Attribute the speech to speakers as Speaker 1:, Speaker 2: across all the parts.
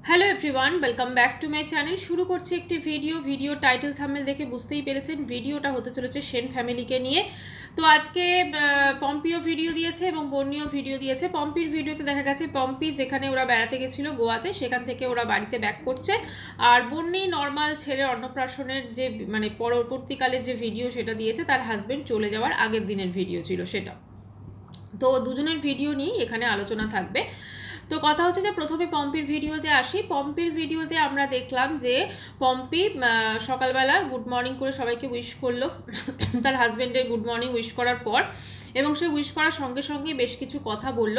Speaker 1: Hello everyone, welcome back to my channel. শুরু করছি একটি ভিডিও টাইটেল থাম্বনেল দেখে বুঝতেই পেরেছেন ভিডিওটা হতে চলেছে সেন ফ্যামিলিকে নিয়ে। তো আজকে পম্পিও ভিডিও দিয়েছে এবং বন্নিও ভিডিও দিয়েছে। পম্পির ভিডিওতে দেখা গেছে পম্পি যেখানে ওরা বেড়াতে গেছিলো গোয়াতে, সেখান থেকে ওরা বাড়িতে ব্যাক করছে। আর বন্নি নর্মাল ছেলের অন্নপ্রাশনের যে মানে পরবর্তীকালে যে ভিডিও সেটা দিয়েছে, তার হাজবেন্ড চলে যাওয়ার আগের দিনের ভিডিও ছিল সেটা। তো দুজনের ভিডিও নিয়েই এখানে আলোচনা থাকবে। তো কথা হচ্ছে যে প্রথমে পম্পির ভিডিওতে আসি। পম্পির ভিডিওতে আমরা দেখলাম যে পম্পি সকালবেলা গুড মর্নিং করে সবাইকে উইশ করলো তার হাজব্যান্ডের গুড মর্নিং উইশ করার পর, এবং সে উইশ করার সঙ্গে সঙ্গে বেশ কিছু কথা বলল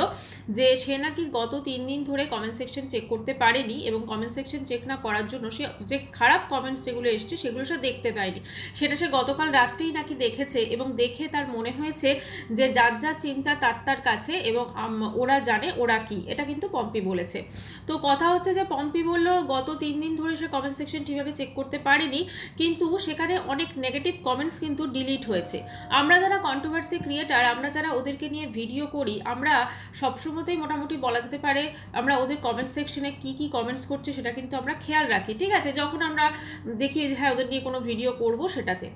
Speaker 1: যে সে নাকি গত 3 দিন ধরে কমেন্ট সেকশন চেক করতে পারেনি, এবং কমেন্ট সেকশন চেক না করার জন্য সে যে খারাপ কমেন্টস যেগুলো এসছে সেগুলো সে দেখতে পায়নি। সেটা সে গতকাল রাত্রেই নাকি দেখেছে, এবং দেখে তার মনে হয়েছে যে যার যা চিন্তা তার কাছে, এবং ওরা জানে ওরা কি, এটা কিন্তু পম্পি বলেছে। তো কথা হচ্ছে যে পম্পি বলল গত 3 দিন ধরে সে কমেন্ট সেকশন ঠিকভাবে চেক করতে পারেনি, কিন্তু সেখানে অনেক নেগেটিভ কমেন্টস কিন্তু ডিলিট হয়েছে। আমরা যারা কন্ট্রোভার্সি ক্রিয়েটার, আমরা যারা ওদেরকে নিয়ে ভিডিও করি, আমরা সবসময়তেই মোটামুটি বলা যেতে পারে আমরা ওদের কমেন্ট সেকশনে কি কি কমেন্টস করছে সেটা কিন্তু আমরা খেয়াল রাখি, ঠিক আছে, যখন আমরা দেখি হ্যাঁ ওদের নিয়ে কোনো ভিডিও করব সেটাতে।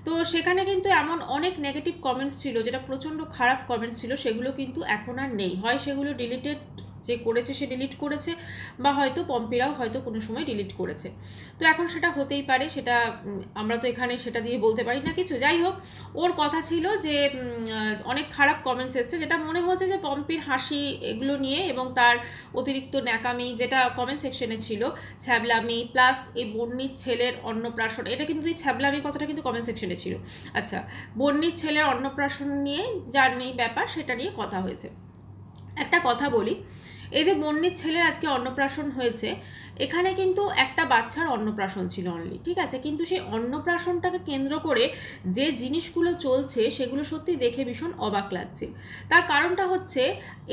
Speaker 1: তো সেখানে কিন্তু এমন অনেক নেগেটিভ কমেন্টস ছিল যেটা প্রচণ্ড খারাপ কমেন্টস ছিল, সেগুলো কিন্তু এখন আর নেই। হয় সেগুলো ডিলিটেড, যে করেছে সে ডিলিট করেছে, বা হয়তো পম্পিরাও হয়তো কোনো সময় ডিলিট করেছে। তো এখন সেটা হতেই পারে, সেটা আমরা তো এখানে সেটা দিয়ে বলতে পারি না কিছু। যাই হোক, ওর কথা ছিল যে অনেক খারাপ কমেন্টস এসছে, যেটা মনে হচ্ছে যে পম্পির হাসি এগুলো নিয়ে, এবং তার অতিরিক্ত ন্যাকামি যেটা কমেন্ট সেকশনে ছিল, ছ্যাবলামি, প্লাস এই বন্নির ছেলের অন্নপ্রাশন, এটা কিন্তু এই ছ্যাবলামি কথাটা কিন্তু কমেন্ট সেকশনে ছিল। আচ্ছা, বন্নির ছেলের অন্নপ্রাশন নিয়ে যার নেই ব্যাপার সেটা নিয়ে কথা হয়েছে। একটা কথা বলি, এই যে বন্নির ছেলের আজকে অন্নপ্রাশন হয়েছে, এখানে কিন্তু একটা বাচ্চার অন্নপ্রাশন ছিল অনলি, ঠিক আছে, কিন্তু সেই অন্নপ্রাশনটাকে কেন্দ্র করে যে জিনিসগুলো চলছে সেগুলো সত্যি দেখে ভীষণ অবাক লাগছে। তার কারণটা হচ্ছে,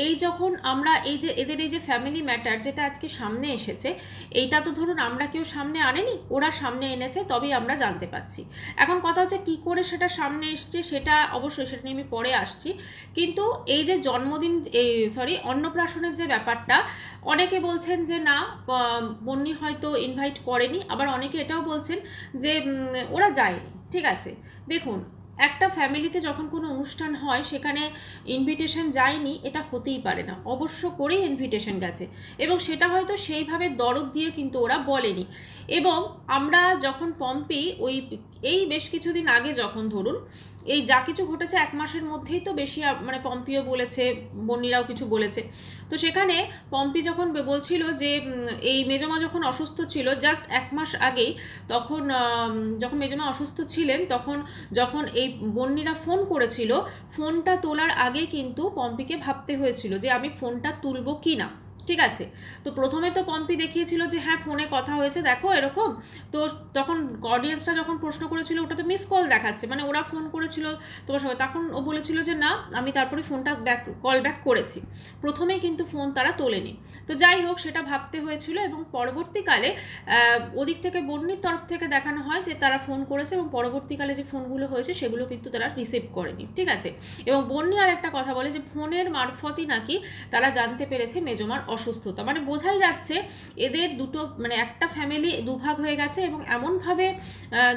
Speaker 1: এই যখন আমরা এই যে এদের এই যে ফ্যামিলি ম্যাটার যেটা আজকে সামনে এসেছে, এইটা তো ধরুন আমরা কেউ সামনে আনেনি, ওরা সামনে এনেছে, তবেই আমরা জানতে পাচ্ছি। এখন কথা হচ্ছে কি করে সেটা সামনে এসছে, সেটা অবশ্যই সেটা নিয়ে আমি পরে আসছি। কিন্তু এই যে জন্মদিন অন্নপ্রাশনের যে ব্যাপারটা, অনেকে বলছেন যে না বন্নি হয়তো ইনভাইট করেনি, আবার অনেকে এটাও বলছেন যে ওরা যায়নি। ঠিক আছে, দেখুন, একটা ফ্যামিলিতে যখন কোনো অনুষ্ঠান হয় সেখানে ইনভিটেশন যায়নি এটা হতেই পারে না, অবশ্য করেই ইনভিটেশন গেছে, এবং সেটা হয়তো সেইভাবে দরদ দিয়ে কিন্তু ওরা বলেনি। এবং আমরা যখন পম্পি এই বেশ কিছুদিন আগে যখন ধরুন এই যা কিছু ঘটেছে 1 মাসের মধ্যেই তো বেশি, মানে পম্পিও বলেছে, বন্নিরাও কিছু বলেছে। তো সেখানে পম্পি যখন বলছিল যে এই মেজমা যখন অসুস্থ ছিল জাস্ট 1 মাস আগেই, তখন যখন মেজমা অসুস্থ ছিলেন, তখন যখন এই বন্নিরা ফোন করেছিল, ফোনটা তোলার আগে কিন্তু পম্পিকে ভাবতে হয়েছিল যে আমি ফোনটা তুলবো কি না, ঠিক আছে। তো প্রথমে তো পম্পি দেখিয়েছিল যে হ্যাঁ ফোনে কথা হয়েছে দেখো এরকম, তো তখন অডিয়েন্সরা যখন প্রশ্ন করেছিল ওটা তো মিস কল দেখাচ্ছে, মানে ওরা ফোন করেছিল তোমার সঙ্গে, তখন ও বলেছিল যে না আমি তারপরে ফোনটা কল ব্যাক করেছি, প্রথমেই কিন্তু ফোন তারা তোলেনি। তো যাই হোক, সেটা ভাবতে হয়েছিল, এবং পরবর্তীকালে ওদিক থেকে বন্নির তরফ থেকে দেখানো হয় যে তারা ফোন করেছে, এবং পরবর্তীকালে যে ফোনগুলো হয়েছে সেগুলো কিন্তু তারা রিসিভ করেনি, ঠিক আছে। এবং বন্নি আর একটা কথা বলে যে ফোনের মারফতই নাকি তারা জানতে পেরেছে মেজমার অসুস্থতা, মানে বোঝাই যাচ্ছে এদের দুটো, মানে একটা ফ্যামিলি দুভাগ হয়ে গেছে, এবং এমনভাবে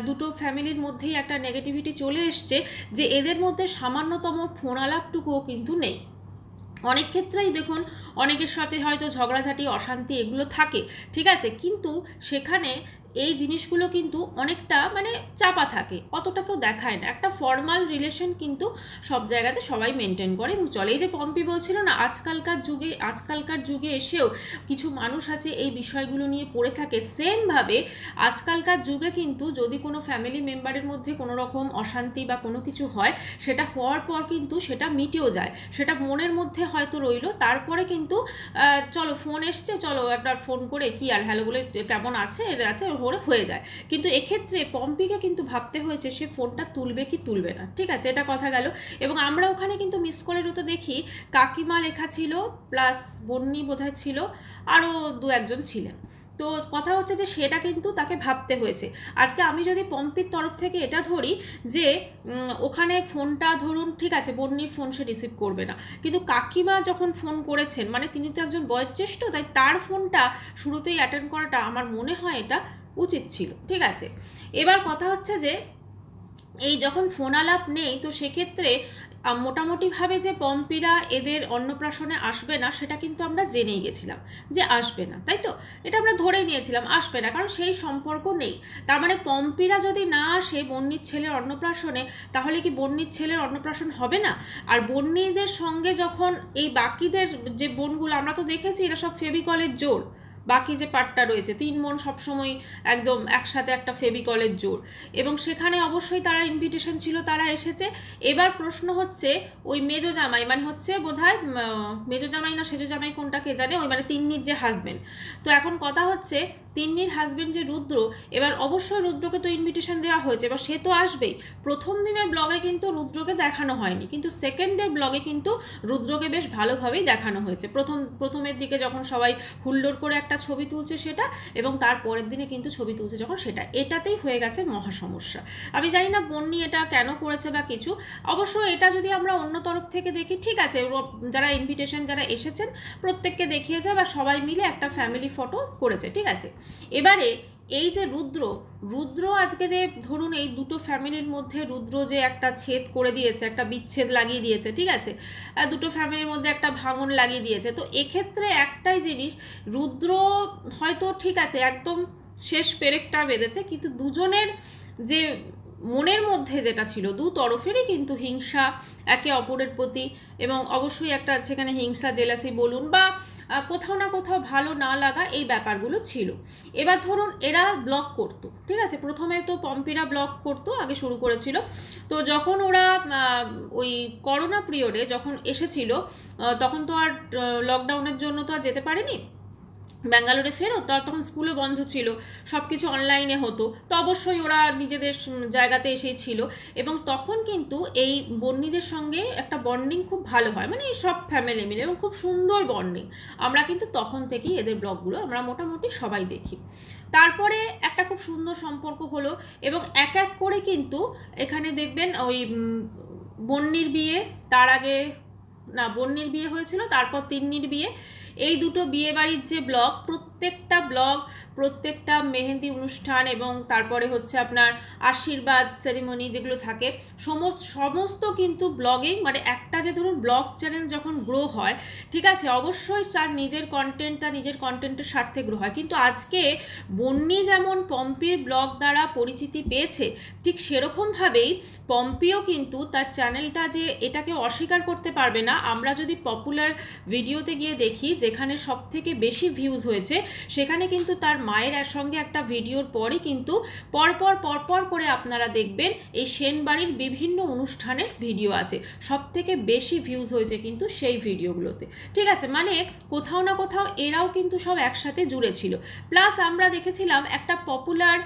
Speaker 1: দুটো ফ্যামিলির মধ্যেই একটা নেগেটিভিটি চলে এসছে যে এদের মধ্যে সামান্যতম ফোন আলাপটুকুও কিন্তু নেই। অনেক ক্ষেত্রেই দেখুন অনেকের সাথে হয়তো ঝগড়াঝাটি অশান্তি এগুলো থাকে, ঠিক আছে, কিন্তু সেখানে এই জিনিসগুলো কিন্তু অনেকটা মানে চাপা থাকে, অতটা কেউ দেখায় না, একটা ফর্মাল রিলেশন কিন্তু সব জায়গাতে সবাই মেনটেন করে এবং চলে। এই যে পম্পি বলছিল না আজকালকার যুগে এসেও কিছু মানুষ আছে এই বিষয়গুলো নিয়ে পড়ে থাকে, সেমভাবে আজকালকার যুগে কিন্তু যদি কোনো ফ্যামিলি মেম্বারের মধ্যে কোনো রকম অশান্তি বা কোনো কিছু হয়, সেটা হওয়ার পর কিন্তু সেটা মিটেও যায়, সেটা মনের মধ্যে হয়তো রইলো, তারপরে কিন্তু চলো ফোন এসছে, চলো একটা ফোন করে কি আর হ্যালো বলে কেমন আছে এটা আছে ওরে হয়ে যায়। কিন্তু এক্ষেত্রে পম্পিকে কিন্তু ভাবতে হয়েছে সে ফোনটা তুলবে কি তুলবে না, ঠিক আছে, এটা কথা গেল। এবং আমরা ওখানে কিন্তু মিস কলেরও তো দেখি কাকিমা লেখা ছিল, প্লাস বন্নি বোধহয় ছিল, আরও 2-1 জন ছিলেন। তো কথা হচ্ছে যে সেটা কিন্তু তাকে ভাবতে হয়েছে। আজকে আমি যদি পম্পির তরফ থেকে এটা ধরি যে ওখানে ফোনটা ধরুন ঠিক আছে বন্নির ফোন সে রিসিভ করবে না, কিন্তু কাকিমা যখন ফোন করেছেন মানে তিনি তো একজন বয়োজ্যেষ্ঠ, তাই তার ফোনটা শুরুতেই অ্যাটেন্ড করাটা আমার মনে হয় এটা উচিত ছিল। ঠিক আছে, এবার কথা হচ্ছে যে এই যখন ফোন আলাপ নেই তো সেক্ষেত্রে মোটামুটিভাবে যে পম্পিরা এদের অন্নপ্রাশনে আসবে না সেটা কিন্তু আমরা জেনেই গেছিলাম যে আসবে না, তাই তো? এটা আমরা ধরেই নিয়েছিলাম আসবে না, কারণ সেই সম্পর্ক নেই। তার মানে পম্পিরা যদি না আসে বন্নির ছেলের অন্নপ্রাশনে, তাহলে কি বন্নির ছেলের অন্নপ্রাশন হবে না? আর বন্নিদের সঙ্গে যখন এই বাকিদের যে বোনগুলো আমরা তো দেখেছি এরা সব ফেভিকলের জোর, বাকি যে পার্টটা রয়েছে 3 বোন সবসময় একদম একসাথে একটা ফেভিকলের জোর, এবং সেখানে অবশ্যই তারা ইনভিটেশন ছিল, তারা এসেছে। এবার প্রশ্ন হচ্ছে ওই মেজো জামাই মানে হচ্ছে বোধহয় মেজো জামাই না সেজো জামাই কোনটা কে জানে, ওই মানে তিন্নির যে হাজবেন্ড। তো এখন কথা হচ্ছে তিন্নির হাজবেন্ড যে রুদ্র, এবার অবশ্যই রুদ্রকে তো ইনভিটেশন দেওয়া হয়েছে, এবার সে তো আসবেই। প্রথম দিনের ব্লগে কিন্তু রুদ্রকে দেখানো হয়নি, কিন্তু সেকেন্ডের ব্লগে কিন্তু রুদ্রকে বেশ ভালোভাবেই দেখানো হয়েছে। প্রথমের দিকে যখন সবাই হুল্লোড় করে একটা ছবি তুলছে সেটা, এবং তারপরের দিনে কিন্তু ছবি তুলছে যখন সেটা, এটাতেই হয়ে গেছে মহা সমস্যা। আমি জানি না বন্নি এটা কেন করেছে বা কিছু। অবশ্য এটা যদি আমরা অন্য তরফ থেকে দেখি ঠিক আছে, যারা ইনভিটেশন যারা এসেছেন প্রত্যেককে দেখিয়েছে বা সবাই মিলে একটা ফ্যামিলি ফটো করেছে, ঠিক আছে। এবারে এই যে রুদ্র আজকে যে ধরুন এই দুটো ফ্যামিলির মধ্যে রুদ্র যে একটা ছেদ করে দিয়েছে, একটা বিচ্ছেদ লাগিয়ে দিয়েছে, ঠিক আছে, দুটো ফ্যামিলির মধ্যে একটা ভাঙন লাগিয়ে দিয়েছে। তো এক্ষেত্রে একটাই জিনিস, রুদ্র হয়তো ঠিক আছে একদম শেষ পেরেকটা বেঁধেছে, কিন্তু দুজনের যে মনের মধ্যে যেটা ছিল দু তরফেরই কিন্তু হিংসা একে অপরের প্রতি, এবং অবশ্যই একটা সেখানে হিংসা জেলাসি বলুন বা কোথাও না কোথাও ভালো না লাগা, এই ব্যাপারগুলো ছিল। এবার ধরুন এরা ব্লগ করতো, ঠিক আছে, প্রথমে তো পম্পিরা ব্লগ করতো, আগে শুরু করেছিল। তো যখন ওরা ওই করোনা পিরিয়ডে যখন এসেছিল তখন তো আর লকডাউনের জন্য তো আর যেতে পারেনি ব্যাঙ্গালোরে ফেরত, তখন স্কুলও বন্ধ ছিল, সব কিছু অনলাইনে হতো। তো অবশ্যই ওরা নিজেদের জায়গাতে এসেই ছিল, এবং তখন কিন্তু এই বন্নিদের সঙ্গে একটা বন্ডিং খুব ভালো হয়, মানে এই সব ফ্যামিলি মিলে, এবং খুব সুন্দর বন্ডিং। আমরা কিন্তু তখন থেকেই এদের ব্লগগুলো আমরা মোটামুটি সবাই দেখি। তারপরে একটা খুব সুন্দর সম্পর্ক হলো, এবং এক এক করে কিন্তু এখানে দেখবেন ওই বন্নির বিয়ে, তার আগে না বন্নির বিয়ে হয়েছিল, তারপর তিন্নির বিয়ে, এই দুটো বিয়ে বাড়ির যে ব্লগ, প্রত্যেকটা মেহেন্দি অনুষ্ঠান এবং তারপরে হচ্ছে আপনার আশীর্বাদ সেরিমনি যেগুলো থাকে সমস্ত কিন্তু ব্লগিং, মানে একটা যে ধরুন ব্লগ চ্যানেল যখন গ্রো হয়, ঠিক আছে, অবশ্যই তার নিজের কন্টেন্টের স্বার্থে গ্রো হয়। কিন্তু আজকে বন্নি যেমন পম্পির ব্লগ দ্বারা পরিচিতি পেয়েছে, ঠিক সেরকমভাবেই পম্পিও কিন্তু তার চ্যানেলটা যে এটাকে অস্বীকার করতে পারবে না। আমরা যদি পপুলার ভিডিওতে গিয়ে দেখি যেখানে সব থেকে বেশি ভিউজ হয়েছে, সেখানে কিন্তু তার মায়ের সঙ্গে একটা ভিডিওর পরই কিন্তু পরপর করে আপনারা দেখবেন এই সেনবাড়ির বিভিন্ন অনুষ্ঠানের ভিডিও আছে, সব থেকে বেশি ভিউজ হয়েছে কিন্তু সেই ভিডিওগুলোতে, ঠিক আছে। মানে কোথাও না কোথাও এরাও কিন্তু সব একসাথে জুড়ে ছিল। প্লাস আমরা দেখেছিলাম একটা পপুলার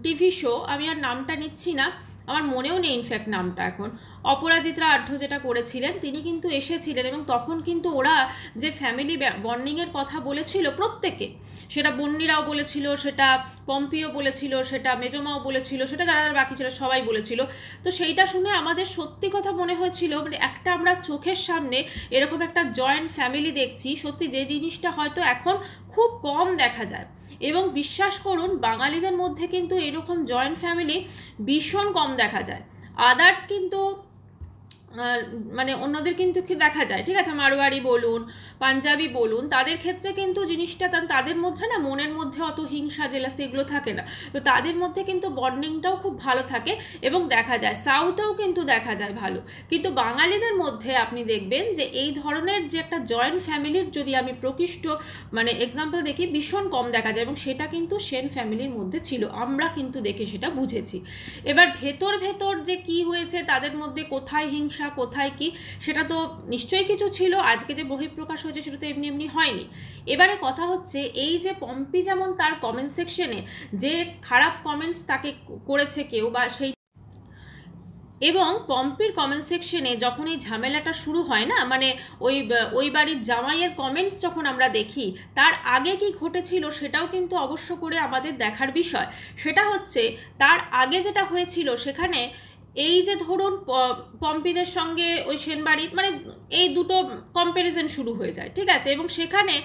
Speaker 1: টিভি শো, আমি আর নামটা নিচ্ছি না, আমার মনেও নেই ইনফ্যাক্ট নামটা এখন, অপরাজিতা আঢ্য যেটা করেছিলেন, তিনি কিন্তু এসেছিলেন, এবং তখন কিন্তু ওরা যে ফ্যামিলি বন্ডিংয়ের কথা বলেছিল প্রত্যেকে, সেটা বন্নিরাও বলেছিল, সেটা পম্পিও বলেছিল, সেটা মেজমাও বলেছিল, সেটা যারা বাকি ছিল সবাই বলেছিল। তো সেইটা শুনে আমাদের সত্যি কথা মনে হয়েছিল, মানে একটা আমরা চোখের সামনে এরকম একটা জয়েন্ট ফ্যামিলি দেখছি, সত্যি যে জিনিসটা হয়তো এখন খুব কম দেখা যায়। এবং বিশ্বাস করুন বাঙালিদের মধ্যে কিন্তু এরকম জয়েন্ট ফ্যামিলি ভীষণ কম দেখা যায়। আদার্স কিন্তু মানে অন্যদের কিন্তু দেখা যায়, ঠিক আছে, মারোয়ারি বলুন পাঞ্জাবি বলুন, তাদের ক্ষেত্রে কিন্তু জিনিসটা তাদের মধ্যে না মনের মধ্যে অত হিংসা জেলাসি এগুলো থাকে না, তো তাদের মধ্যে কিন্তু বন্ডিংটাও খুব ভালো থাকে এবং দেখা যায়। সাউথেও কিন্তু দেখা যায় ভালো, কিন্তু বাঙালিদের মধ্যে আপনি দেখবেন যে এই ধরনের যে একটা জয়েন্ট ফ্যামিলির যদি আমি প্রকৃষ্ট মানে এক্সাম্পল দেখি ভীষণ কম দেখা যায়, এবং সেটা কিন্তু সেন ফ্যামিলির মধ্যে ছিল, আমরা কিন্তু দেখে সেটা বুঝেছি। এবার ভেতর যে কি হয়েছে তাদের মধ্যে, কোথায় হিংসা কোথায় কি, সেটা তো নিশ্চয়ই কিছু ছিল, আজকে যে বহিঃপ্রকাশ হয়েছে সেটা তো এমনি হয়নি। এবারে কথা হচ্ছে এই যে পম্পি যেমন তার কমেন্ট সেকশনে যে খারাপ কমেন্টস তাকে করেছে কেউ, বা সেই এবং পম্পির কমেন্ট সেকশনে যখন এই ঝামেলাটা শুরু হয় না, মানে ওই বাড়ির জামাইয়ের কমেন্টস যখন আমরা দেখি, তার আগে কি ঘটেছিল সেটাও কিন্তু অবশ্য করে আমাদের দেখার বিষয়। সেটা হচ্ছে তার আগে যেটা হয়েছিল, সেখানে এই যে ধরুন পম্পিদের সঙ্গে ওই সেনবাড়ির মানে এই দুটো কম্প্যারিজন শুরু হয়ে যায়, ঠিক আছে, এবং সেখানে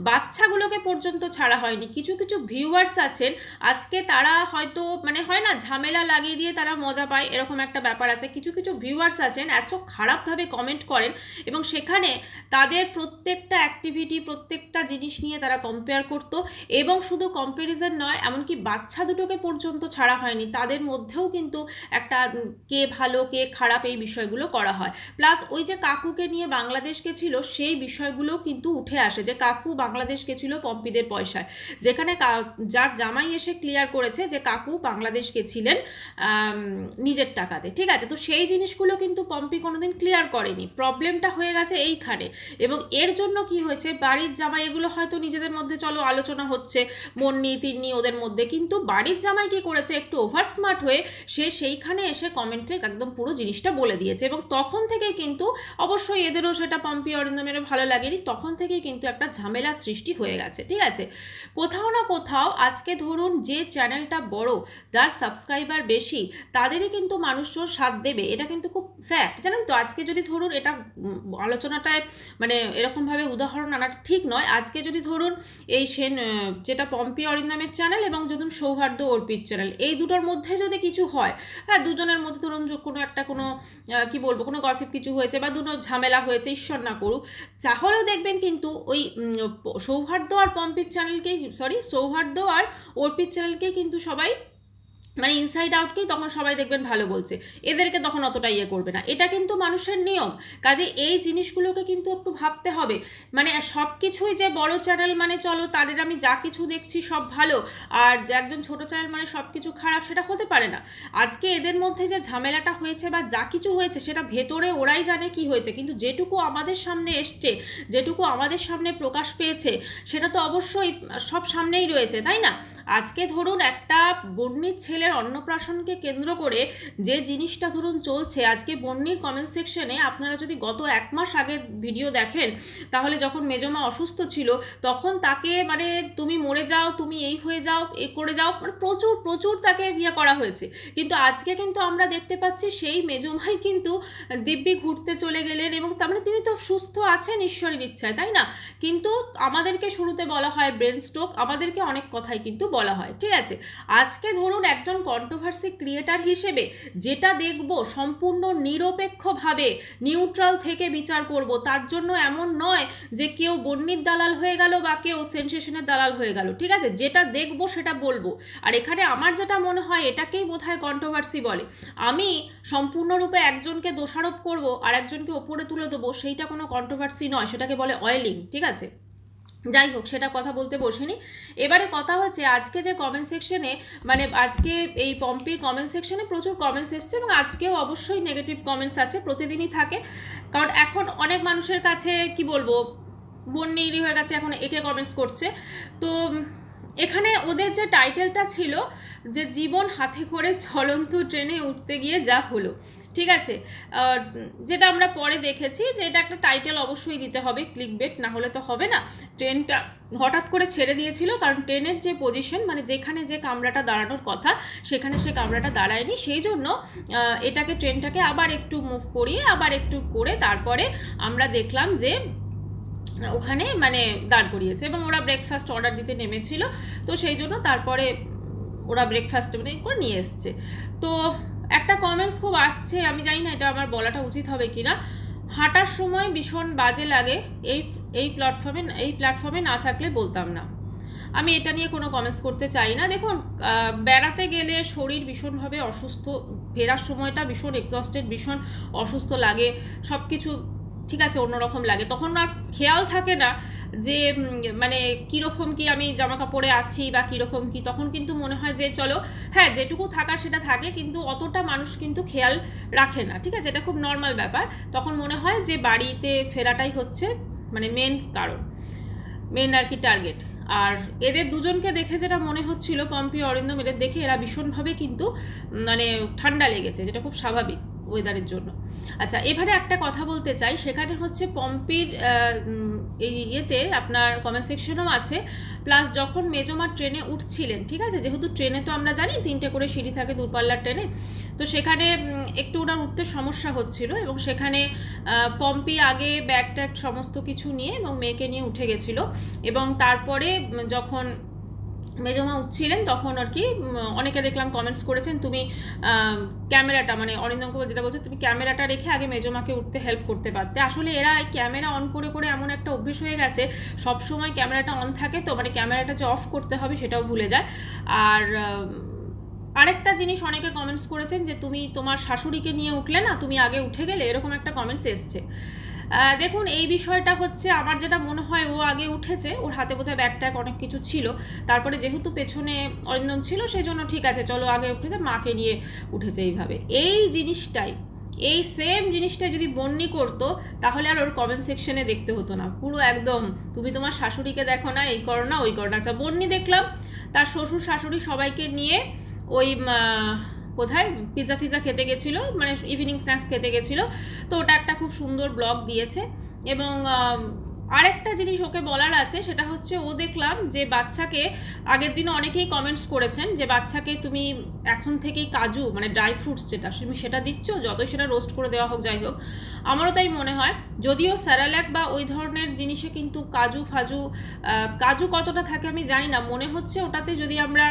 Speaker 1: বাচ্চাগুলোকে পর্যন্ত ছাড়া হয়নি। কিছু কিছু ভিউয়ার্স আছেন আজকে, তারা হয়তো মানে হয় না ঝামেলা লাগিয়ে দিয়ে তারা মজা পায়, এরকম একটা ব্যাপার আছে। কিছু কিছু ভিউয়ার্স আছেন এত খারাপভাবে কমেন্ট করেন এবং সেখানে তাদের প্রত্যেকটা অ্যাক্টিভিটি, প্রত্যেকটা জিনিস নিয়ে তারা কম্পেয়ার করতো, এবং শুধু কম্প্যারিজন নয়, এমনকি বাচ্চা দুটোকে পর্যন্ত ছাড়া হয়নি, তাদের মধ্যেও কিন্তু একটা কে ভালো কে খারাপ এই বিষয়গুলো করা হয়। প্লাস ওই যে কাকুকে নিয়ে বাংলাদেশ গেছিল, সেই বিষয়গুলো কিন্তু উঠে আসে যে কাকু বাংলাদেশ গেছিল পম্পিদের পয়সায়, যেখানে যার জামাই এসে ক্লিয়ার করেছে যে কাকু বাংলাদেশ গেছিলেন নিজের টাকাতে, ঠিক আছে। তো সেই জিনিসগুলো কিন্তু পম্পি কোনোদিন ক্লিয়ার করেনি, প্রবলেমটা হয়ে গেছে এইখানে। এবং এর জন্য কি হয়েছে, বাড়ির জামাই এগুলো হয়তো নিজেদের মধ্যে চলো আলোচনা হচ্ছে মন্নি তিন্নি ওদের মধ্যে, কিন্তু বাড়ির জামাই কি করেছে, একটু ওভার স্মার্ট হয়ে সে সেইখানে এসে কমেন্টে একদম পুরো জিনিসটা বলে দিয়েছে। এবং তখন থেকে কিন্তু অবশ্যই এদেরও সেটা পম্পি অরিন্দমেরও ভালো লাগেনি, তখন থেকেই কিন্তু একটা ঝামেলা সৃষ্টি হয়ে গেছে, ঠিক আছে। কোথাও না কোথাও আজকে ধরুন যে চ্যানেলটা বড়, যার সাবস্ক্রাইবার বেশি, তাদেরই কিন্তু মানুষজন সাথ দেবে, এটা কিন্তু খুব ফ্যাক্ট, জানেন তো। আজকে যদি ধরুন এটা আলোচনাটায় মানে এরকমভাবে উদাহরণ আনা ঠিক নয়, আজকে যদি ধরুন এই যেটা পম্পি অরিন্দমের চ্যানেল এবং যদি সৌহার্দ্য অর্পিত চ্যানেল, এই দুটোর মধ্যে যদি কিছু হয়, হ্যাঁ দুজনের মধ্যে ধরুন কোনো একটা কোনো কি বলবো কোনো গসিপ কিছু হয়েছে বা দুটো ঝামেলা হয়েছে, ঈশ্বর না করুক, তাহলেও দেখবেন কিন্তু ওই সৌহার্দ্য আর পম্পির চ্যানেলকেই সৌহার্দ্য আর অর্পিত চ্যানেলকেই কিন্তু সবাই মানে ইনসাইড আউটকেই তখন সবাই দেখবেন ভালো বলছে, এদেরকে তখন অতটা ইয়ে করবে না। এটা কিন্তু মানুষের নিয়ম, কাজে এই জিনিসগুলোকে কিন্তু একটু ভাবতে হবে। মানে সব কিছুই যে বড় চ্যানেল মানে চলো তাদের আমি যা কিছু দেখছি সব ভালো, আর একজন ছোট চ্যানেল মানে সব কিছু খারাপ, সেটা হতে পারে না। আজকে এদের মধ্যে যে ঝামেলাটা হয়েছে বা যা কিছু হয়েছে সেটা ভেতরে ওরাই জানে কি হয়েছে, কিন্তু যেটুকু আমাদের সামনে এসছে, যেটুকু আমাদের সামনে প্রকাশ পেয়েছে, সেটা তো অবশ্যই সব সামনেই রয়েছে, তাই না। আজকে ধরুন একটা বন্নির ছেলের অন্নপ্রাশনকে কেন্দ্র করে যে জিনিসটা ধরুন চলছে, আজকে বন্নির কমেন্ট সেকশনে আপনারা যদি গত 1 মাস আগে ভিডিও দেখেন, তাহলে যখন মেজমা অসুস্থ ছিল তখন তাকে মানে তুমি মরে যাও, তুমি এই হয়ে যাও, এ করে যাও, মানে প্রচুর প্রচুর তাকে ইয়ে করা হয়েছে। কিন্তু আজকে কিন্তু আমরা দেখতে পাচ্ছি সেই মেজমাই কিন্তু দিব্যি ঘুরতে চলে গেলেন, এবং তার মানে তিনি তো সুস্থ আছেন ঈশ্বরের ইচ্ছায়, তাই না। কিন্তু আমাদেরকে শুরুতে বলা হয় ব্রেন স্ট্রোক, আমাদেরকে অনেক কথাই কিন্তু বলা হয়, ঠিক আছে। আজকে ধরুন একজন কন্ট্রোভার্সি ক্রিয়েটার হিসেবে যেটা দেখব সম্পূর্ণ নিরপেক্ষভাবে নিউট্রাল থেকে বিচার করব, তার জন্য এমন নয় যে কেউ বন্নির দালাল হয়ে গেল বা কেউ সেনসেশনের দালাল হয়ে গেল, ঠিক আছে। যেটা দেখব সেটা বলবো, আর এখানে আমার যেটা মনে হয় এটাকেই বোধহয় কন্ট্রোভার্সি বলে। আমি সম্পূর্ণরূপে একজনকে দোষারোপ করব আর একজনকে ওপরে তুলে দেবো, সেইটা কোনো কন্ট্রোভার্সি নয়, সেটাকে বলে অয়েলিং, ঠিক আছে। যাই হোক, সেটা কথা বলতে বসিনি। এবারে কথা হচ্ছে আজকে যে কমেন্ট সেকশনে মানে আজকে এই পম্পির কমেন্ট সেকশনে প্রচুর কমেন্টস এসছে, এবং আজকেও অবশ্যই নেগেটিভ কমেন্টস আছে, প্রতিদিনই থাকে। কারণ এখন অনেক মানুষের কাছে কি বলবো বন্যিরি হয়ে গেছে, এখন একে কমেন্টস করছে। তো এখানে ওদের যে টাইটেলটা ছিল যে জীবন হাতে করে চলন্ত ট্রেনে উঠতে গিয়ে যা হলো, ঠিক আছে, যেটা আমরা পরে দেখেছি যে এটা একটা টাইটেল অবশ্যই দিতে হবে, ক্লিকবেট না হলে তো হবে না। ট্রেনটা হঠাৎ করে ছেড়ে দিয়েছিল, কারণ ট্রেনের যে পজিশন মানে যেখানে যে কামরাটা দাঁড়ানোর কথা সেখানে সে কামরাটা দাঁড়ায়নি, সেই জন্য এটাকে ট্রেনটাকে আবার একটু মুভ করিয়ে আবার একটু করে তারপরে আমরা দেখলাম যে ওখানে মানে দাঁড় করিয়েছে, এবং ওরা ব্রেকফাস্ট অর্ডার দিতে নেমেছিল, তো সেই জন্য তারপরে ওরা ব্রেকফাস্ট মানে করে নিয়ে এসছে। তো একটা কমেন্টস খুব আসছে, আমি জানি না এটা আমার বলাটা উচিত হবে কিনা, হাঁটার সময় ভীষণ বাজে লাগে, এই প্ল্যাটফর্মে না থাকলে বলতাম না। আমি এটা নিয়ে কোনো কমেন্টস করতে চাই না। দেখুন, বেড়াতে গেলে শরীর ভীষণভাবে অসুস্থ, ফেরার সময়টা ভীষণ এক্সস্টেড, ভীষণ অসুস্থ লাগে, সব কিছু ঠিক আছে অন্যরকম লাগে, তখন আর খেয়াল থাকে না যে মানে কীরকম কি আমি জামা কাপড়ে আছি বা কীরকম কি, তখন কিন্তু মনে হয় যে চলো হ্যাঁ যেটুকু থাকার সেটা থাকে, কিন্তু অতটা মানুষ কিন্তু খেয়াল রাখে না, ঠিক আছে, এটা খুব নর্মাল ব্যাপার। তখন মনে হয় যে বাড়িতে ফেরাটাই হচ্ছে মানে মেন কারণ, মেন আর কি টার্গেট। আর এদের দুজনকে দেখে যেটা মনে হচ্ছিল পম্পি অরিন্দম, এদের দেখে এরা ভীষণভাবে কিন্তু মানে ঠান্ডা লেগেছে, যেটা খুব স্বাভাবিক, ওয়েদারের জন্য। আচ্ছা, এবারে একটা কথা বলতে চাই, সেখানে হচ্ছে পম্পির এই ইয়েতে আপনার কমেন্ট সেকশনও আছে, প্লাস যখন মেজমা ট্রেনে উঠছিলেন, ঠিক আছে, যেহেতু ট্রেনে তো আমরা জানি 3টে করে সিঁড়ি থাকে দূরপাল্লার ট্রেনে, তো সেখানে একটু ওনার উঠতে সমস্যা হচ্ছিল এবং সেখানে পম্পি আগে ব্যাগ ট্যাগ সমস্ত কিছু নিয়ে এবং মেয়েকে নিয়ে উঠে গেছিল এবং তারপরে যখন মেজমা উঠছিলেন তখন আর কি অনেকে দেখলাম কমেন্টস করেছেন, তুমি ক্যামেরাটা, মানে অরিন্দম কপুর যেটা বলছে, তুমি ক্যামেরাটা রেখে আগে মেজমাকে উঠতে হেল্প করতে পারতে। আসলে এরা ক্যামেরা অন করে করে এমন একটা অভ্যেস হয়ে গেছে, সব সময় ক্যামেরাটা অন থাকে, তো মানে ক্যামেরাটা যে অফ করতে হবে সেটাও ভুলে যায়। আর আরেকটা জিনিস অনেকে কমেন্টস করেছেন যে তুমি তোমার শাশুড়িকে নিয়ে উঠলে না, তুমি আগে উঠে গেলে, এরকম একটা কমেন্টস এসছে। দেখুন, এই বিষয়টা হচ্ছে আমার যেটা মনে হয়, ও আগে উঠেছে, ওর হাতে বোধহয় ব্যাগ ট্যাগ অনেক কিছু ছিল, তারপরে যেহেতু পেছনে অরিন্দম ছিল সেই জন্য ঠিক আছে চলো আগে উঠেছে, মাকে নিয়ে উঠেছে এইভাবে। এই জিনিসটাই, এই সেম জিনিসটা যদি বন্নি করতো তাহলে আর ওর কমেন্ট সেকশনে দেখতে হতো না, পুরো একদম তুমি তোমার শাশুড়িকে দেখো না, এই করো না, ওই করো না। আচ্ছা, বন্নি দেখলাম তার শ্বশুর শাশুড়ি সবাইকে নিয়ে ওই কোথায় পিৎজা ফিজা খেতে গেছিলো, মানে ইভিনিং স্ন্যাক্স খেতে গেছিলো, তো ওটা একটা খুব সুন্দর ব্লগ দিয়েছে। এবং আরেকটা জিনিস ওকে বলার আছে, সেটা হচ্ছে ও দেখলাম যে বাচ্চাকে, আগের দিনে অনেকেই কমেন্টস করেছেন যে বাচ্চাকে তুমি এখন থেকেই কাজু, মানে ড্রাই ফ্রুটস যেটা, তুমি সেটা দিচ্ছ, যতই সেটা রোস্ট করে দেওয়া হোক যাই হোক। আমারও তাই মনে হয়, যদিও স্যারাল্যাক বা ওই ধরনের জিনিসে কিন্তু কাজু কতটা থাকে আমি জানি না, মনে হচ্ছে ওটাতে যদি আমরা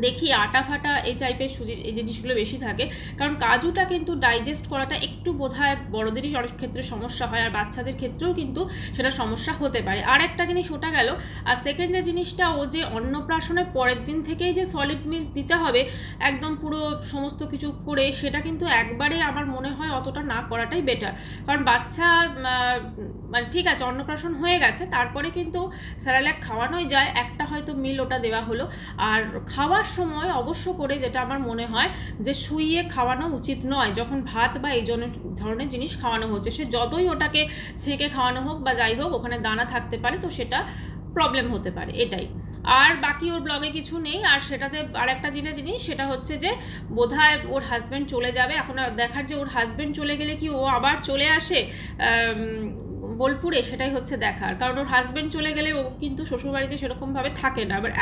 Speaker 1: দেখি আটা ফাটা এই টাইপের সুজির এই জিনিসগুলো বেশি থাকে, কারণ কাজুটা কিন্তু ডাইজেস্ট করাটা একটু বোধহয় বড়দেরই অনেক ক্ষেত্রে সমস্যা হয়, আর বাচ্চাদের ক্ষেত্রেও কিন্তু সেটা সমস্যা হতে পারে। আর একটা জিনিস ওটা গেল। আর সেকেন্ড যে জিনিসটা, ও যে অন্নপ্রাশনের পরের দিন থেকেই যে সলিড মিল্ক দিতে হবে একদম পুরো সমস্ত কিছু করে, সেটা কিন্তু একবারে আমার মনে হয় অতটা না করাটাই বেটার, কারণ বাচ্চা মানে ঠিক আছে অন্নপ্রাশন হয়ে গেছে, তারপরে কিন্তু স্যারাল্যাক খাওয়ানোই যায়, একটা হয়তো মিল ওটা দেওয়া হলো। আর খাওয়ার সময় অবশ্য করে যেটা আমার মনে হয় যে শুইয়ে খাওয়ানো উচিত নয়, যখন ভাত বা এই ধরনের জিনিস খাওয়ানো হচ্ছে, সে যতই ওটাকে ছেঁকে খাওয়ানো হোক বা যাই হোক, ওখানে দানা থাকতে পারে, তো সেটা প্রবলেম হতে পারে, এটাই। আর বাকি ওর ব্লগে কিছু নেই। আর সেটাতে আর একটা জিনিস সেটা হচ্ছে যে বোধহয় ওর হাজব্যান্ড চলে যাবে, এখন দেখার যে ওর হাজব্যান্ড চলে গেলে কি ও আবার চলে আসে বোলপুরে, সেটাই হচ্ছে দেখার, কারণ ওর হাজব্যান্ড চলে গেলে ও কিন্তু শ্বশুরবাড়িতে সেরকমভাবে থাকে না, আবার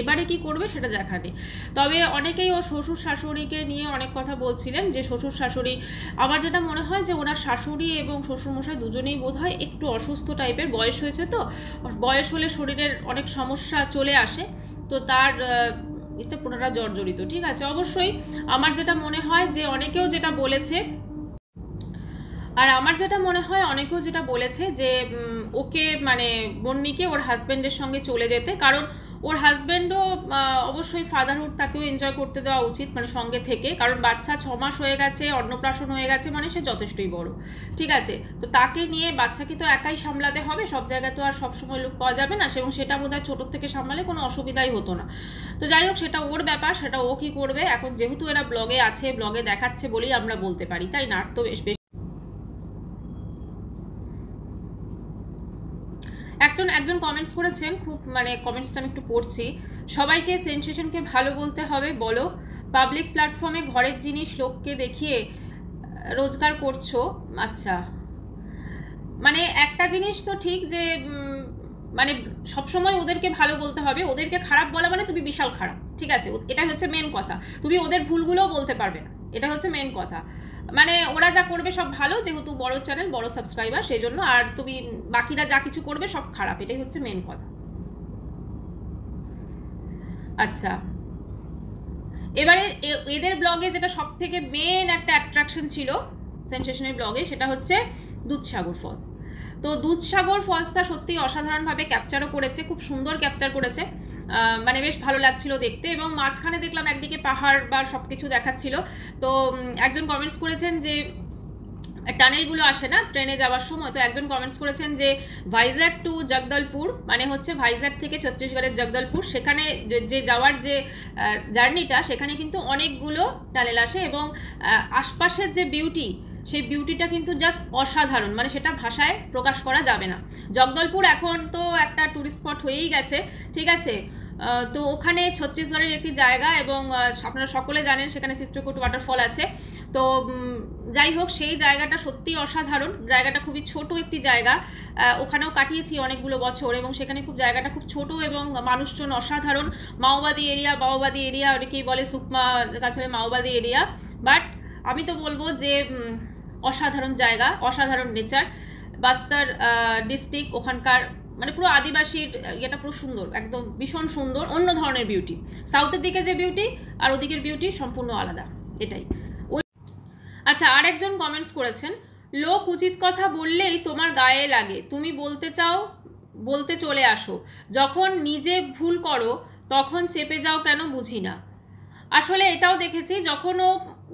Speaker 1: এবারে কি করবে সেটা দেখা নেই। তবে অনেকেই ও শ্বশুর শাশুড়িকে নিয়ে অনেক কথা বলছিলেন, যে শ্বশুর শাশুড়ি, আমার যেটা মনে হয় যে ওনার শাশুড়ি এবং শ্বশুরমশাই দুজনেই বোধহয় একটু অসুস্থ টাইপের, বয়স হয়েছে, তো বয়স হলে শরীরের অনেক সমস্যা চলে আসে, তো তার এতে পুনরা জর্জরিত, ঠিক আছে। অবশ্যই আমার যেটা মনে হয় যে অনেকেও যেটা বলেছে, আর আমার যেটা মনে হয় অনেকেও যেটা বলেছে যে ওকে, মানে বন্নিকে ওর হাজব্যান্ডের সঙ্গে চলে যেতে, কারণ ওর হাজব্যান্ডও অবশ্যই ফাদারহুড, তাকেও এনজয় করতে দেওয়া উচিত, মানে সঙ্গে থেকে, কারণ বাচ্চা 6 মাস হয়ে গেছে, অন্নপ্রাশন হয়ে গেছে, মানে সে যথেষ্টই বড়, ঠিক আছে। তো তাকে নিয়ে বাচ্চাকে তো একাই সামলাতে হবে, সব জায়গায় তো আর সবসময় লোক পাওয়া যাবে না, এবং সেটা বোধহয় ছোটোর থেকে সামলালে কোনো অসুবিধাই হতো না। তো যাই হোক, সেটা ওর ব্যাপার, সেটা ও কী করবে। এখন যেহেতু এরা ব্লগে আছে, ব্লগে দেখাচ্ছে বলেই আমরা বলতে পারি, তাই না? তো বেশ একজন কমেন্টস করেছেন, খুব মানে কমেন্টসটা আমি একটু পড়ছি, সবাইকে সেনসেশনকে ভালো বলতে হবে বলো, পাবলিক প্ল্যাটফর্মে ঘরের জিনিস লোককে দেখিয়ে রোজগার করছো। আচ্ছা, মানে একটা জিনিস তো ঠিক যে মানে সবসময় ওদেরকে ভালো বলতে হবে, ওদেরকে খারাপ বলা মানে তুমি বিশাল খারাপ, ঠিক আছে, এটা হচ্ছে মেন কথা। তুমি ওদের ভুলগুলোও বলতে পারবে না, এটা হচ্ছে মেন কথা। মানে ওরা যা করবে সব ভালো, যেহেতু বড় চ্যানেল, বড় সাবস্ক্রাইবার, সেই জন্য, আর তুমি বাকিরা যা কিছু করবে সব খারাপ, এটাই হচ্ছে মেন কথা। আচ্ছা, এবারে এদের ব্লগে যেটা সব থেকে মেন একটা অ্যাট্রাকশন ছিল সেনসেশনের ব্লগে, সেটা হচ্ছে দুধসাগর ফলস। তো দুধসাগর ফলসটা সত্যি অসাধারণভাবে ক্যাপচারও করেছে, খুব সুন্দর ক্যাপচার করেছে, মানে বেশ ভালো লাগছিল দেখতে। এবং মাঝখানে দেখলাম একদিকে পাহাড় বা সব কিছু দেখাচ্ছিল। তো একজন কমেন্টস করেছেন যে টানেলগুলো আসে না ট্রেনে যাওয়ার সময়, তো একজন কমেন্টস করেছেন যে ভাইজ্যাগ টু জগদলপুর, মানে হচ্ছে ভাইজ্যাগ থেকে ছত্তিশগড়ের জগদলপুর, সেখানে যে যাওয়ার যে জার্নিটা, সেখানে কিন্তু অনেকগুলো টানেল আসে, এবং আশপাশের যে বিউটি, সেই বিউটিটা কিন্তু জাস্ট অসাধারণ, মানে সেটা ভাষায় প্রকাশ করা যাবে না। জগদলপুর এখন তো একটা ট্যুরিস্ট স্পট হয়েই গেছে, ঠিক আছে, তো ওখানে ছত্তিশগড়ের একটি জায়গা এবং আপনারা সকলে জানেন সেখানে চিত্রকূট ওয়াটারফল আছে। তো যাই হোক, সেই জায়গাটা সত্যিই অসাধারণ, জায়গাটা খুবই ছোট একটি জায়গা, ওখানেও কাটিয়েছি অনেকগুলো বছর এবং সেখানে জায়গাটা খুব ছোট এবং মানুষজন অসাধারণ। মাওবাদী এরিয়া অনেকেই বলে সুকমা কাছে মাওবাদী এরিয়া, বাট আমি তো বলবো যে অসাধারণ জায়গা, অসাধারণ নেচার। বাস্তার ডিস্ট্রিক্ট, ওখানকার মানে পুরো আদিবাসীর এটা পুরো সুন্দর, একদম ভীষণ সুন্দর, অন্য ধরনের বিউটি। সাউথের দিকে যে বিউটি আর ওদিকের বিউটি সম্পূর্ণ আলাদা, এটাই। আচ্ছা, আর একজন কমেন্টস করেছেন, লোক উচিত কথা বললেই তোমার গায়ে লাগে, তুমি বলতে চাও বলতে চলে আসো, যখন নিজে ভুল করো তখন চেপে যাও কেন বুঝি না। আসলে এটাও দেখেছি, যখন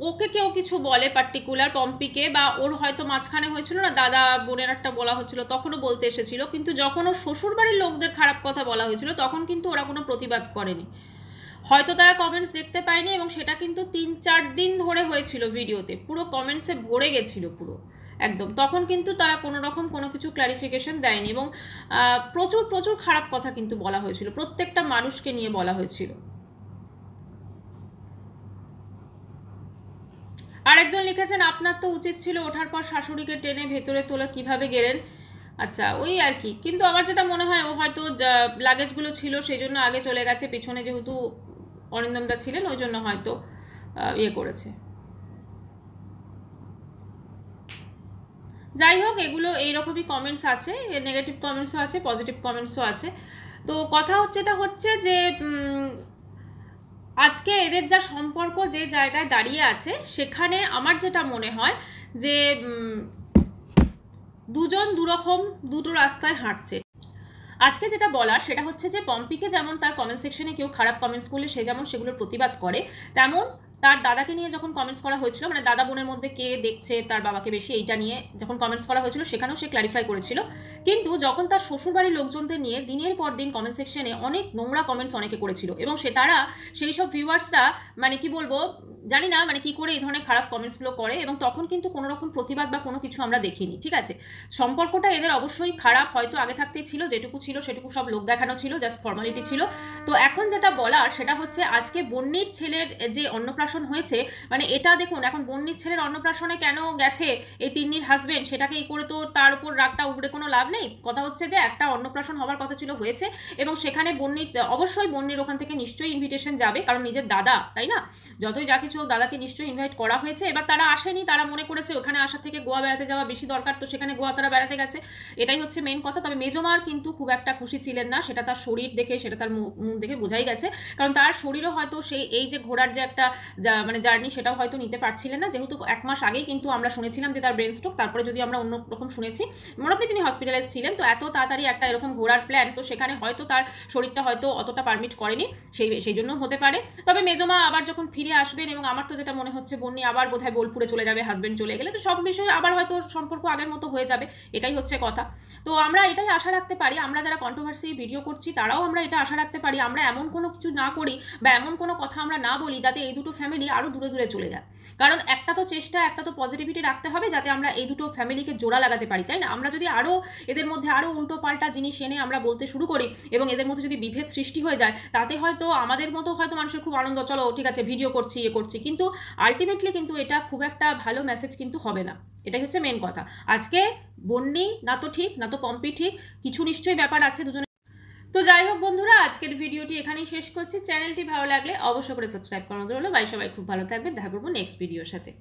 Speaker 1: ওকে কেউ কিছু বলে পার্টিকুলার পম্পিকে, বা ওর হয়তো মাঝখানে হয়েছিল না দাদা বোনের একটা বলা হচ্ছিল, তখনও বলতে এসেছিল, কিন্তু যখন ওর শ্বশুরবাড়ির লোকদের খারাপ কথা বলা হয়েছিল তখন কিন্তু ওরা কোনো প্রতিবাদ করেনি। হয়তো তারা কমেন্টস দেখতে পায়নি এবং সেটা কিন্তু 3-4 দিন ধরে হয়েছিল ভিডিওতে, পুরো কমেন্টসে ভরে গেছিল পুরো একদম। তখন কিন্তু তারা কোনো রকম কোনো কিছু ক্লারিফিকেশন দেয়নি এবং প্রচুর প্রচুর খারাপ কথা কিন্তু বলা হয়েছিল, প্রত্যেকটা মানুষকে নিয়ে বলা হয়েছিল। আরেকজন লিখেছেন, আপনার তো উচিত ছিল ওঠার পর শাশুড়িকে টেনে ভেতরে তোলা, কিভাবে গেলেন? আচ্ছা, ওই আর কি, কিন্তু আমার যেটা মনে হয় ও হয়তো লাগেজগুলো ছিল সেই জন্য আগে চলে গেছে, পিছনে যেহেতু অরিন্দমদা ছিলেন ওই জন্য হয়তো ইয়ে করেছে। যাই হোক, এগুলো এইরকমই কমেন্টস আছে, নেগেটিভ কমেন্টসও আছে, পজিটিভ কমেন্টসও আছে। তো কথা যেটা হচ্ছে যে আজকে এদের যা সম্পর্ক যে জায়গায় দাঁড়িয়ে আছে, সেখানে আমার যেটা মনে হয় যে দুজন দুরকম দুটো রাস্তায় হাঁটছে। আজকে যেটা বলার সেটা হচ্ছে যে পম্পিকে যেমন তার কমেন্ট সেকশনে কেউ খারাপ কমেন্টস করলে সে যেমন সেগুলোর প্রতিবাদ করে, তেমন তার দাদাকে নিয়ে যখন কমেন্টস করা হয়েছিল, মানে দাদা বোনের মধ্যে কে দেখছে তার বাবাকে বেশি, এইটা নিয়ে যখন কমেন্টস করা হয়েছিল সেখানেও সে ক্লারিফাই করেছিল। কিন্তু যখন তার শ্বশুরবাড়ির লোকজনদের নিয়ে দিনের পর দিন কমেন্ট সেকশনে অনেক নোংরা কমেন্টস অনেকে করেছিল এবং তারা সেই সব ভিউয়ার্সরা মানে কি বলবো জানি না মানে কি করে এই ধরনের খারাপ কমেন্টসগুলো করে, এবং তখন কিন্তু কোনো রকম প্রতিবাদ বা কোনো কিছু আমরা দেখিনি। ঠিক আছে, সম্পর্কটা এদের অবশ্যই খারাপ, হয়তো আগে থাকতেই ছিল, যেটুকু ছিল সেটুকু সব লোক দেখানো ছিল, জাস্ট ফর্মালিটি ছিল। তো এখন যেটা বলার সেটা হচ্ছে আজকে বন্নির ছেলের যে অন্নপ্রাশন হয়েছে, মানে এটা দেখুন, এখন বন্নির ছেলের অন্নপ্রাশনে কেন গেছে এই তিন্নির হাজবেন্ড, সেটাকে এই করে তো তার উপর রাগটা উগড়ে কোনো লাভ নেই। কথা হচ্ছে যে একটা অন্নপ্রাশন হওয়ার কথা ছিল, হয়েছে, এবং সেখানে বন্নির অবশ্যই বন্নির ওখান থেকে নিশ্চয়ই ইনভিটেশন যাবে, কারণ নিজের দাদা, তাই না? যতই যা কিছু দাদাকে নিশ্চয়ই ইনভাইট করা হয়েছে। এবার তারা আসেনি, তারা মনে করেছে ওখানে আসার থেকে গোয়া বেড়াতে যাওয়া বেশি দরকার, তো সেখানে গোয়া তারা বেড়াতে গেছে, এটাই হচ্ছে মেইন কথা। তবে মেজমার কিন্তু খুব একটা খুশি ছিলেন না, সেটা তার শরীর দেখে, সেটা তার মুখ দেখে বোঝাই গেছে, কারণ তার শরীরও হয়তো সেই এই যে ঘোড়ার যে একটা মানে জার্নি সেটাও হয়তো নিতে পারছিলেন না, যেহেতু 1 মাস আগেই কিন্তু আমরা শুনেছিলাম যে তার ব্রেন স্ট্রোক, তারপরে যদি আমরা অন্য রকম শুনেছি মোটামুটি তিনি হসপিটালাইজ ছিলেন। তো এত তাড়াতাড়ি একটা এরকম ঘোরার প্ল্যান, তো সেখানে হয়তো তার শরীরটা হয়তো অতটা পারমিট করেনি, সেই জন্য হতে পারে। তবে মেজমা আবার যখন ফিরে আসবেন, এবং আমার তো যেটা মনে হচ্ছে বন্নি আবার বোধহয় বোলপুরে চলে যাবে, হাজবেন্ড চলে গেলে, তো সব বিষয়ে আবার হয়তো সম্পর্ক আগের মতো হয়ে যাবে, এটাই হচ্ছে কথা। তো আমরা এটাই আশা রাখতে পারি, আমরা যারা কন্ট্রোভার্সি ভিডিও করছি তারাও আমরা এটা আশা রাখতে পারি, আমরা এমন কোনো কিছু না করি বা এমন কোনো কথা আমরা না বলি যাতে এই দুটো ফ্যামিলি আরও দূরে দূরে চলে যায়। কারণ একটা তো চেষ্টা, একটা তো পজিটিভিটি রাখতে হবে যাতে আমরা এই দুটো ফ্যামিলিকে জোড়া লাগাতে পারি, তাই না? আমরা যদি আরও এদের মধ্যে আরও উল্টো পাল্টা জিনিস এনে আমরা বলতে শুরু করি এবং এদের মধ্যে যদি বিভেদ সৃষ্টি হয়ে যায়, তাতে হয়তো আমাদের মতো হয়তো মানুষের খুব আনন্দ, চলো ঠিক আছে ভিডিও করছি এ করছি, কিন্তু আলটিমেটলি কিন্তু এটা খুব একটা ভালো মেসেজ কিন্তু হবে না, এটাই হচ্ছে মেন কথা। আজকে বন্নি না তো ঠিক, না তো পম্পি ঠিক, কিছু নিশ্চয়ই ব্যাপার আছে দুজনে। তো যাই হোক বন্ধুরা, আজকের ভিডিওটি এখানেই শেষ করছি। চ্যানেলটি ভালো লাগলে অবশ্যই করে সাবস্ক্রাইব করানো হলো। বাই, সবাই খুব ভালো থাকবে, দেখা করবো নেক্সট ভিডিওর সাথে।